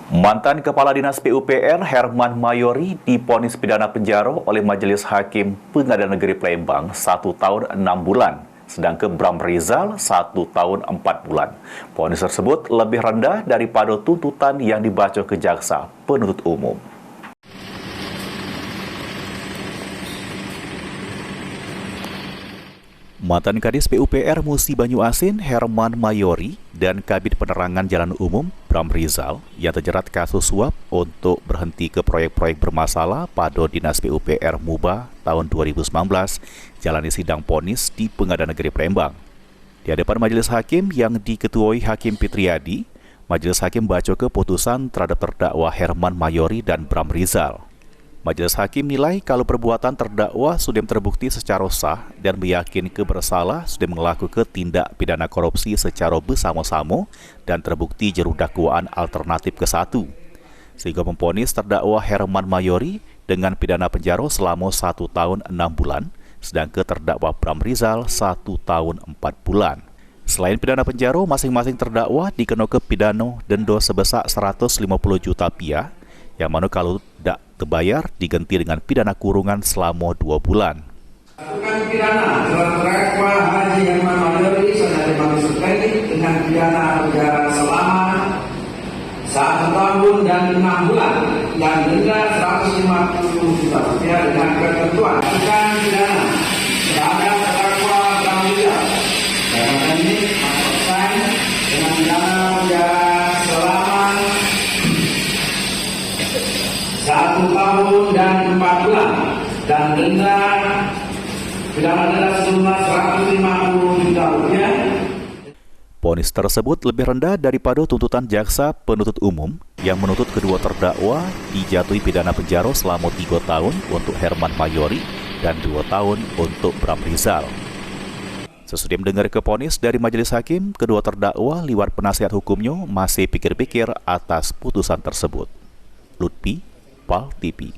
Mantan Kepala Dinas PUPR Herman Mayori divonis pidana penjara oleh Majelis Hakim Pengadilan Negeri Palembang 1 tahun 6 bulan, sedangkan Bram Rizal 1 tahun 4 bulan. Vonis tersebut lebih rendah daripada tuntutan yang dibaca ke jaksa penuntut umum. Mantan Kadis PUPR Musi Banyuasin Herman Mayori dan Kabid Penerangan Jalan Umum Bram Rizal yang terjerat kasus suap untuk berhenti ke proyek-proyek bermasalah pada Dinas PUPR Muba tahun 2019 jalani sidang vonis di Pengadilan Negeri Palembang. Di hadapan majelis hakim yang diketuai Hakim Fitriadi, majelis hakim baca keputusan terhadap terdakwa Herman Mayori dan Bram Rizal. Majelis hakim nilai kalau perbuatan terdakwa sudah terbukti secara sah dan meyakini bersalah sudah melakukan tindak pidana korupsi secara bersama-sama dan terbukti juru dakwaan alternatif ke-1, sehingga memvonis terdakwa Herman Mayori dengan pidana penjara selama 1 tahun 6 bulan, sedangkan terdakwa Bram Rizal 1 tahun 4 bulan. Selain pidana penjara, masing-masing terdakwa dikenakan pidana denda sebesar 150 juta rupiah, yang mana kalau tidak terbayar diganti dengan pidana kurungan selama 2 bulan. Lakukan pidana terdakwa Haji Herman Mayori saudara Mabes dengan pidana penjara selama 1 tahun dan 6 bulan dan denda 150 juta rupiah dengan ketentuan lakukan pidana terhadap terdakwa Bram Rizal dalam ini dengan pidana penjara selama 1 tahun dan 4 bulan dan denda sejumlah 150 juta rupiah. Vonis tersebut lebih rendah daripada tuntutan jaksa penuntut umum yang menuntut kedua terdakwa dijatuhi pidana penjara selama 3 tahun untuk Herman Mayori dan 2 tahun untuk Bram Rizal. Sesudah mendengar vonis dari majelis hakim, kedua terdakwa lewat penasihat hukumnya masih pikir-pikir atas putusan tersebut. Lutfi, PAL TV.